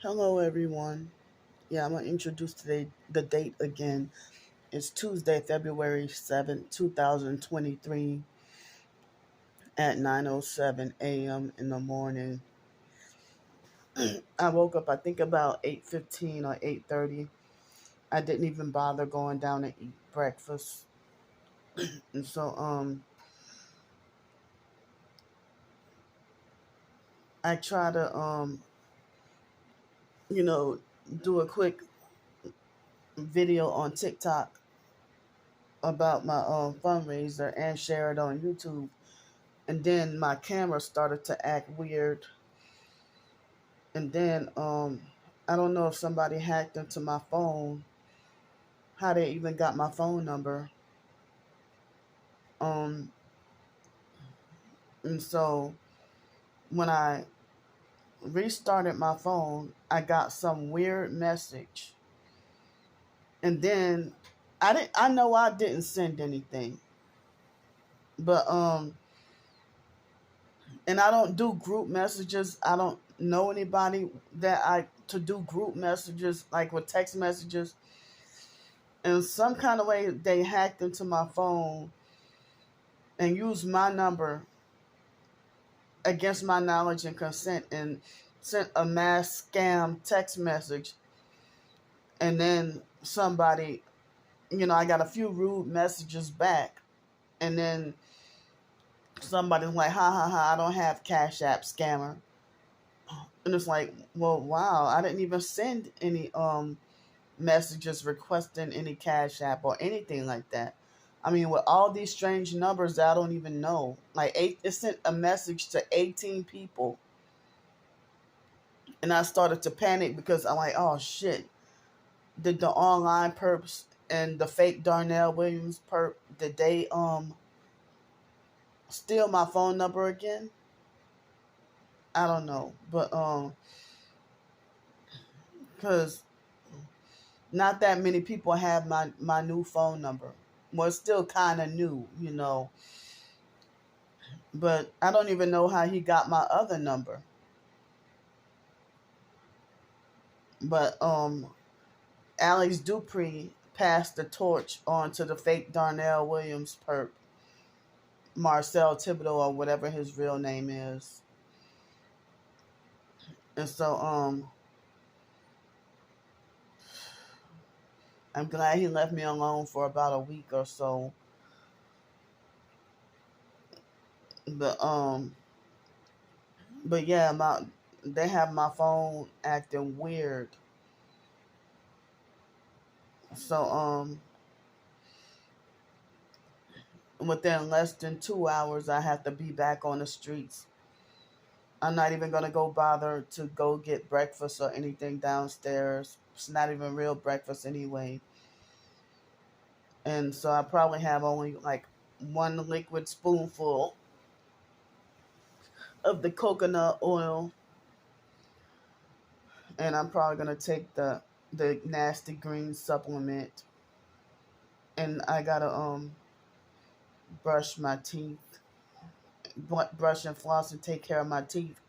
Hello, everyone. Yeah, I'm gonna introduce today the date again. It's Tuesday, February 7th, 2023, at 9:07 a.m. in the morning. I woke up, I think about 8:15 or 8:30. I didn't even bother going down to eat breakfast, and so I try to you know do a quick video on TikTok about my fundraiser and share it on YouTube. And then my camera started to act weird. And then I don't know if somebody hacked into my phone, how they even got my phone number. Um and so when I restarted my phone, I got some weird message. And then I know I didn't send anything. But and I don't do group messages. I don't know anybody that I to do group messages like with text messages. In some kind of way they hacked into my phone and used my number against my knowledge and consent and sent a mass scam text message. And then somebody, I got a few rude messages back. And then somebody's like, ha ha ha, I don't have Cash App, scammer. And it's like, well, wow, I didn't even send any messages requesting any Cash App or anything like that. I mean, with all these strange numbers that I don't even know. It sent a message to 18 people. And I started to panic because I'm like, oh shit. Did the online perps and the fake Darnell Williams perp, did they steal my phone number again? I don't know. But because not that many people have my new phone number. Well, it's still kind of new. But I don't even know how he got my other number. But Alex Dupree passed the torch on to the fake Darnell Williams perp, Marcel Thibodeau, or whatever his real name is. And so I'm glad he left me alone for about a week or so. But yeah, they have my phone acting weird. So within less than 2 hours I have to be back on the streets. I'm not even gonna go bother to go get breakfast or anything downstairs. It's not even real breakfast anyway. And so I probably have only like one liquid spoonful of the coconut oil, and I'm probably gonna take the nasty green supplement, and I gotta brush my teeth, brush and floss, and take care of my teeth.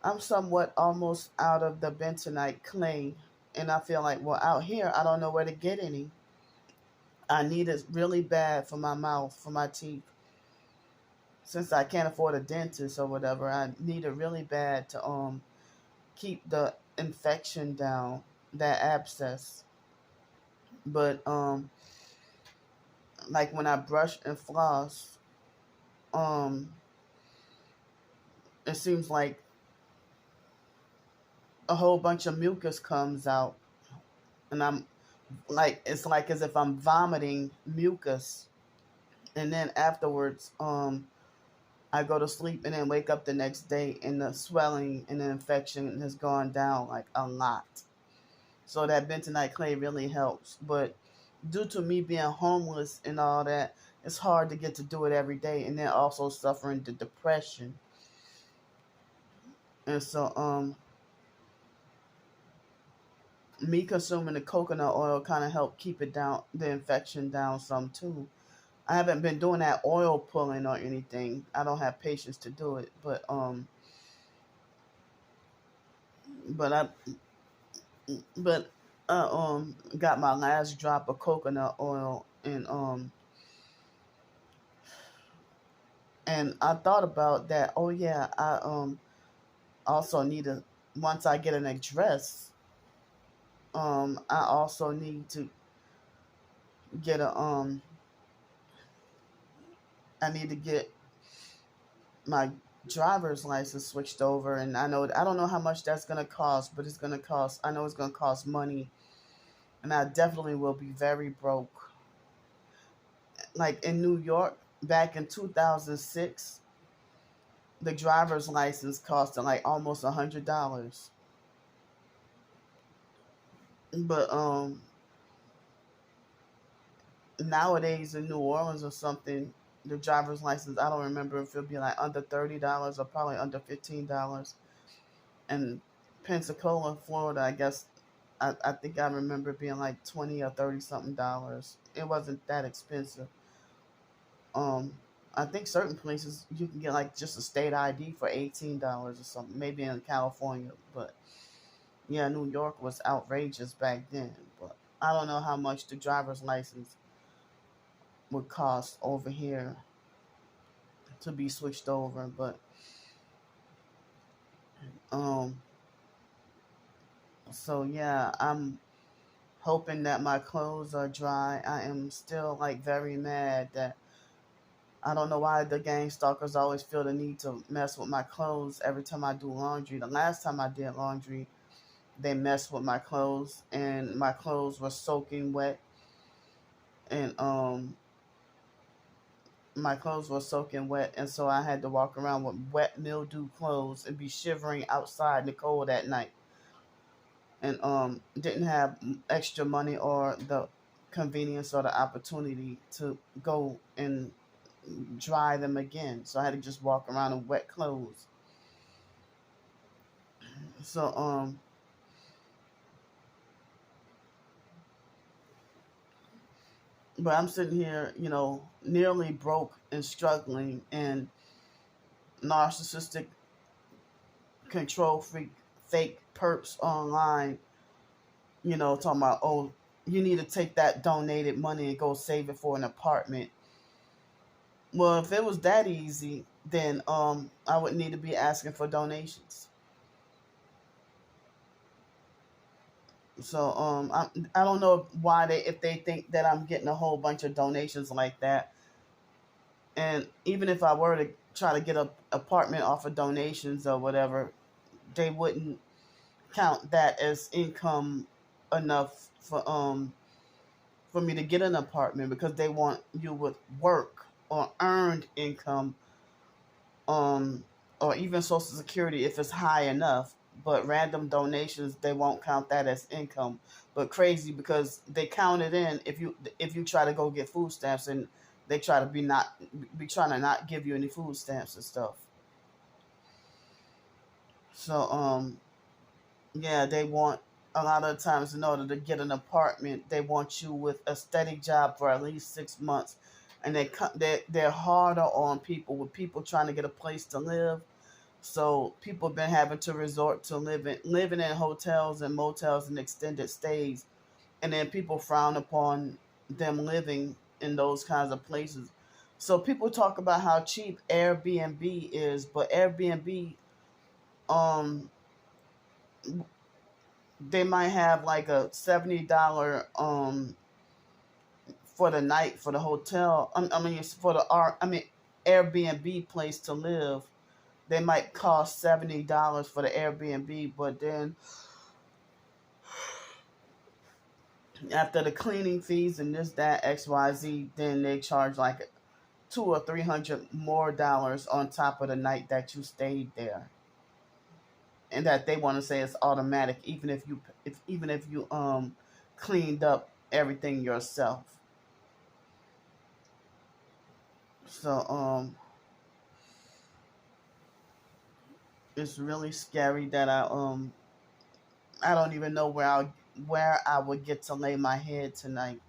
I'm somewhat almost out of the bentonite clay, and I feel like, well, out here I don't know where to get any. I need it really bad for my mouth, for my teeth. Since I can't afford a dentist or whatever, I need it really bad to keep the infection down, that abscess. But like when I brush and floss, um it seems like a whole bunch of mucus comes out, and I'm like, it's like as if I'm vomiting mucus. And then afterwards I go to sleep and then wake up the next day and the swelling and the infection has gone down like a lot. So that bentonite clay really helps. But due to me being homeless and all that, it's hard to get to do it every day, and then also suffering the depression. And so me consuming the coconut oil kind of helped keep it down, the infection down some too. I haven't been doing that oil pulling or anything. I don't have patience to do it, but I But I got my last drop of coconut oil, and I thought about that. Oh yeah, I also need to, once I get an address, I also need to get a I need to get my driver's license switched over, and I don't know how much that's gonna cost, but it's gonna cost. I know it's gonna cost money, and I definitely will be very broke. Like in New York, back in 2006, the driver's license costed like almost $100. But nowadays in New Orleans or something, the driver's license, I don't remember if it'll be like under $30 or probably under $15. And Pensacola, Florida, I guess I think I remember being like 20 or 30 something dollars. It wasn't that expensive. Um, I think certain places you can get like just a state ID for $18 or something. Maybe in California, but yeah, New York was outrageous back then. But I don't know how much the driver's license would cost over here to be switched over. But um, so yeah, I'm hoping that my clothes are dry. I am still like very mad that I don't know why the gang stalkers always feel the need to mess with my clothes every time I do laundry. The last time I did laundry, they messed with my clothes, and my clothes were soaking wet, and my clothes were soaking wet, and so I had to walk around with wet mildew clothes and be shivering outside in the cold at night, and didn't have extra money or the convenience or the opportunity to go and dry them again. So I had to just walk around in wet clothes. So but I'm sitting here, nearly broke and struggling, and narcissistic control freak fake perps online, talking about, oh, you need to take that donated money and go save it for an apartment. Well, if it was that easy, then I wouldn't need to be asking for donations. So I don't know why if they think that I'm getting a whole bunch of donations like that, and even if I were to try to get an apartment off of donations or whatever, they wouldn't count that as income enough for me to get an apartment, because they want you with work or earned income, um or even Social Security if it's high enough. But random donations, they won't count that as income. But crazy, because they count it in if you try to go get food stamps, and they try to be trying to not give you any food stamps and stuff. So yeah, they want, a lot of times, in order to get an apartment, they want you with a steady job for at least 6 months, and they're harder on people with people trying to get a place to live. So people have been having to resort to living in hotels and motels and extended stays, and then people frown upon them living in those kinds of places. So people talk about how cheap Airbnb is, but Airbnb, um, they might have like a $70 for the night for the hotel. I mean, it's for the Airbnb place to live. They might cost $70 for the Airbnb, but then after the cleaning fees and this, that, XYZ, then they charge like 200 or 300 more dollars on top of the night that you stayed there, and that they want to say it's automatic, even if you cleaned up everything yourself. So it's really scary that I don't even know where I would get to lay my head tonight.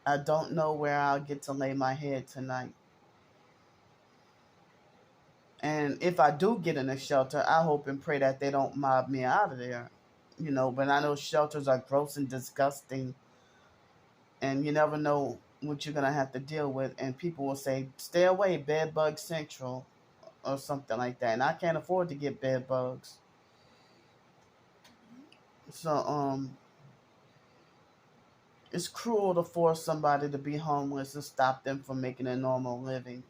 I don't know where I'll get to lay my head tonight. And if I do get in a shelter, I hope and pray that they don't mob me out of there. But I know shelters are gross and disgusting, and you never know what you're gonna have to deal with. And people will say, "Stay away, bed bug central," or something like that. And I can't afford to get bed bugs, so it's cruel to force somebody to be homeless and stop them from making a normal living.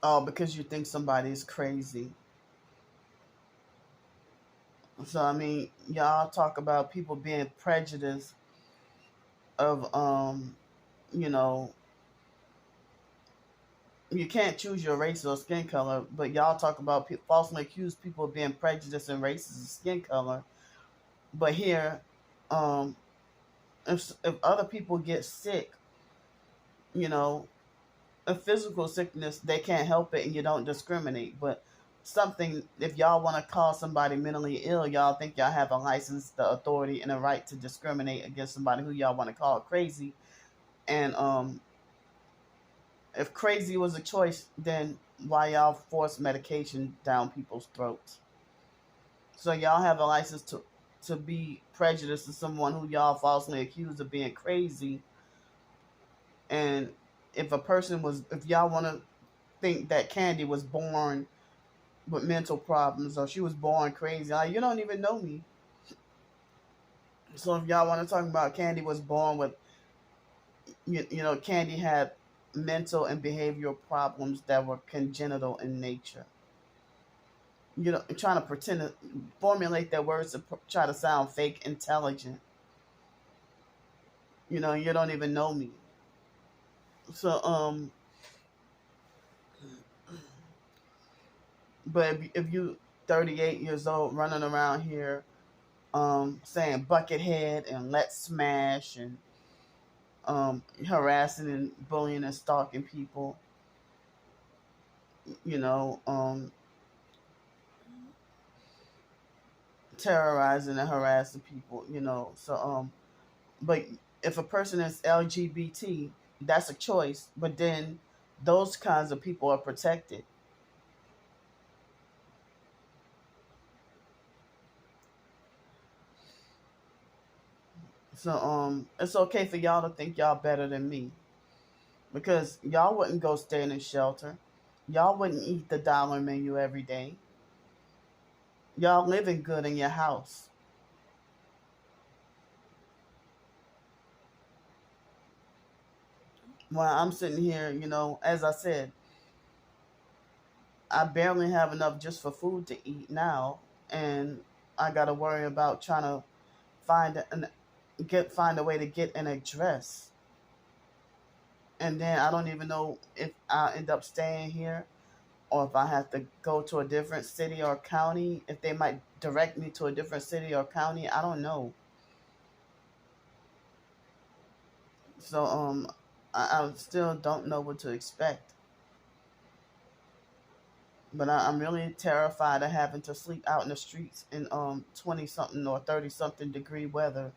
Oh, because you think somebody is crazy. So I mean, y'all talk about people being prejudiced of you know, you can't choose your race or skin color, but y'all talk about falsely accuse people of being prejudiced and racist and skin color. But here, um, if other people get sick, you know, a physical sickness, they can't help it, and you don't discriminate. But something, if y'all want to call somebody mentally ill, y'all think y'all have a license, the authority, and the right to discriminate against somebody who y'all want to call crazy. And if crazy was a choice, then why y'all force medication down people's throats? So y'all have a license to be prejudiced to someone who y'all falsely accused of being crazy. And if y'all want to think that Candy was born with mental problems or she was born crazy, like, you don't even know me. So if y'all want to talk about Candy was born with, Candy had mental and behavioral problems that were congenital in nature. Trying to pretend to formulate their words to try to sound fake intelligent. You don't even know me. So, but if you 38 years old running around here, saying buckethead and let's smash and harassing and bullying and stalking people, you know, terrorizing and harassing people, So, but if a person is LGBT, that's a choice. But then those kinds of people are protected. So, it's okay for y'all to think y'all better than me because y'all wouldn't go stay in a shelter. Y'all wouldn't eat the dollar menu every day. Y'all living good in your house. While I'm sitting here, as I said, I barely have enough just for food to eat now, and I got to worry about trying to find a way to get an address, and then I don't even know if I end up staying here or if I have to go to a different city or county. If they might direct me to a different city or county, I don't know. So I still don't know what to expect. But I'm really terrified of having to sleep out in the streets in 20 something or 30 something degree weather.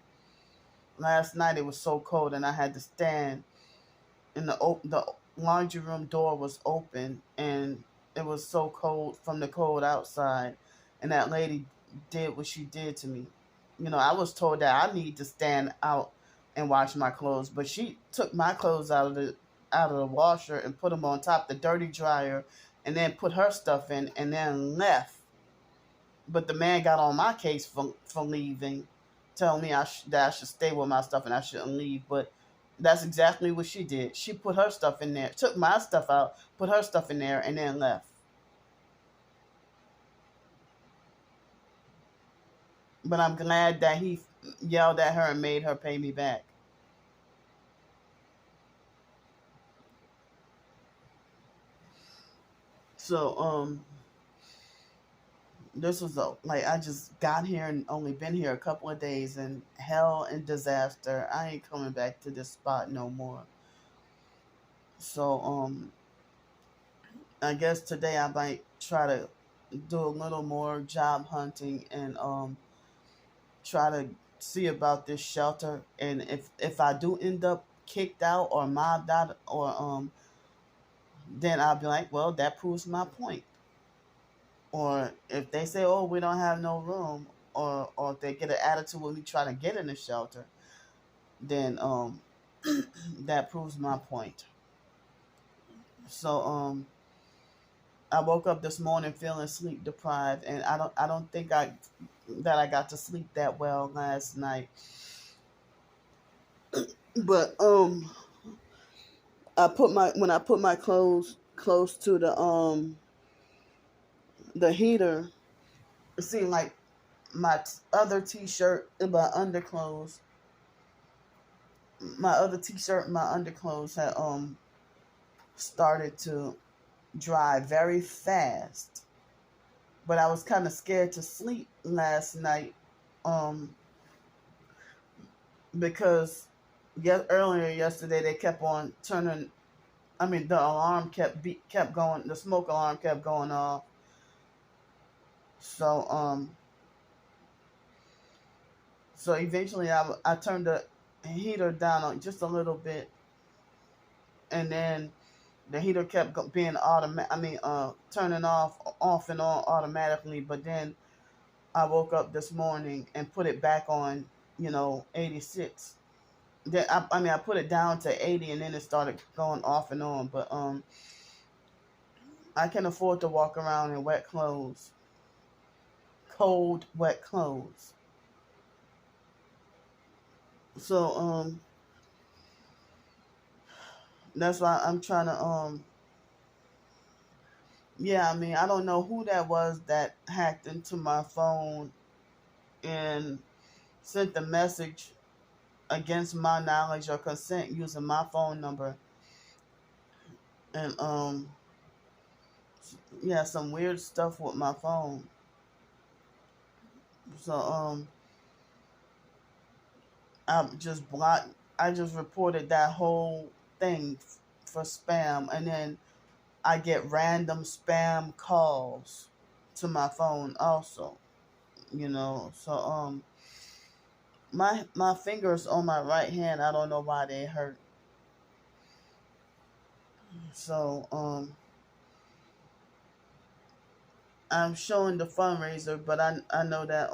Last night it was so cold and I had to stand in the laundry room door was open and it was so cold from the cold outside, and that lady did what she did to me. I was told that I need to stand out and wash my clothes, but she took my clothes out of the washer and put them on top the dirty dryer, and then put her stuff in and then left. But the man got on my case for leaving, telling me that I should stay with my stuff and I shouldn't leave. But that's exactly what she did. She put her stuff in there, took my stuff out, put her stuff in there, and then left. But I'm glad that he yelled at her and made her pay me back. So, this was like I just got here and only been here a couple of days, and hell and disaster. I ain't coming back to this spot no more. So, I guess today I might try to do a little more job hunting and try to see about this shelter. And if I do end up kicked out or mobbed out, or then I'll be like, well, that proves my point. Or if they say, oh, we don't have no room, or if they get an attitude when we try to get in the shelter, then that proves my point. So I woke up this morning feeling sleep deprived, and I don't think I got to sleep that well last night. But when I put my clothes close to the heater, it seemed like other t-shirt and my other t-shirt and my underclothes had started to dry very fast. But I was kind of scared to sleep last night, um, because earlier yesterday they kept on turning. I mean, the alarm kept going. The smoke alarm kept going off. So so eventually I turned the heater down on just a little bit, and then the heater kept being turning off and on automatically. But then I woke up this morning and put it back on, 86. Then I put it down to 80, and then it started going off and on. But I can afford to walk around in wet clothes, cold wet clothes. So that's why I'm trying to yeah, I mean, I don't know who that was that hacked into my phone and sent the message against my knowledge or consent using my phone number. And yeah, some weird stuff with my phone. So I just reported that whole thing for spam, and then I get random spam calls to my phone also. So my fingers on my right hand, I don't know why they hurt. So I'm showing the fundraiser, but I know that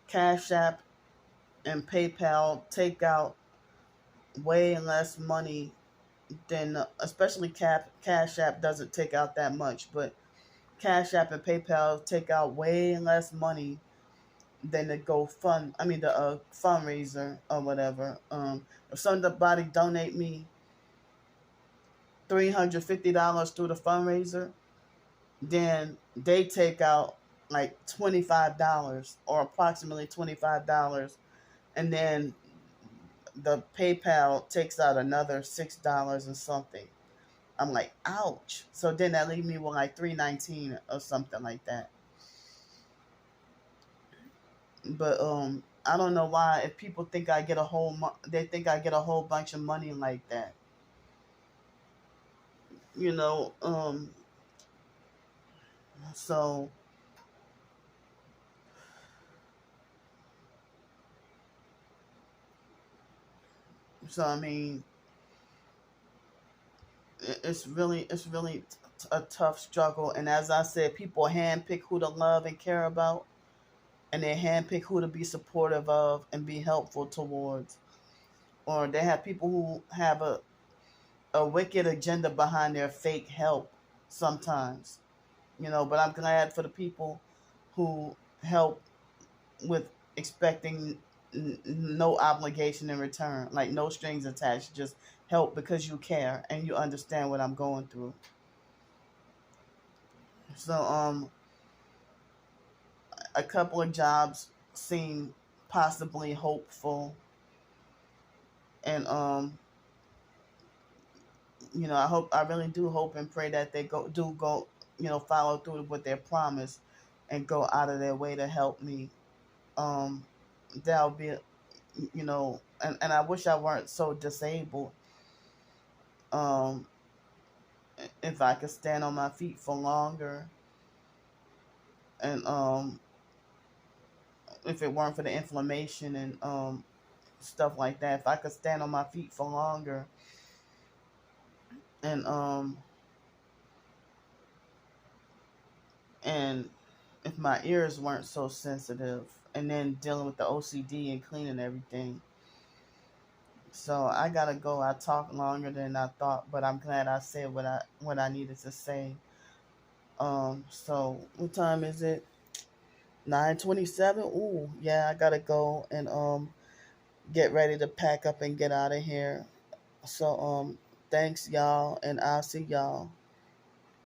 Cash App and PayPal take out way less money than especially Cash App doesn't take out that much, but Cash App and PayPal take out way less money than the the fundraiser or whatever. If somebody donate me $350 through the fundraiser, then they take out like $25 or approximately $25, and then the PayPal takes out another $6 and something. I'm like, ouch. So then that leaves me with like $319 or something like that. But I don't know why if people think they think I get a whole bunch of money like that. You know, so I mean, it's really a tough struggle. And as I said, people handpick who to love and care about, and they handpick who to be supportive of and be helpful towards. Or they have people who have a wicked agenda behind their fake help sometimes. But I'm glad for the people who help with expecting no obligation in return, like no strings attached, just help because you care and you understand what I'm going through. So a couple of jobs seem possibly hopeful, and I really do hope and pray that they go follow through with their promise and go out of their way to help me. That'll be, and I wish I weren't so disabled. Um, if I could stand on my feet for longer, and if it weren't for the inflammation and stuff like that, if I could stand on my feet for longer, and and if my ears weren't so sensitive, and then dealing with the OCD and cleaning everything. So I gotta go. I talked longer than I thought, but I'm glad I said what I needed to say. So what time is it? 9:27. Ooh, yeah, I gotta go and get ready to pack up and get out of here. So thanks y'all, and I'll see y'all.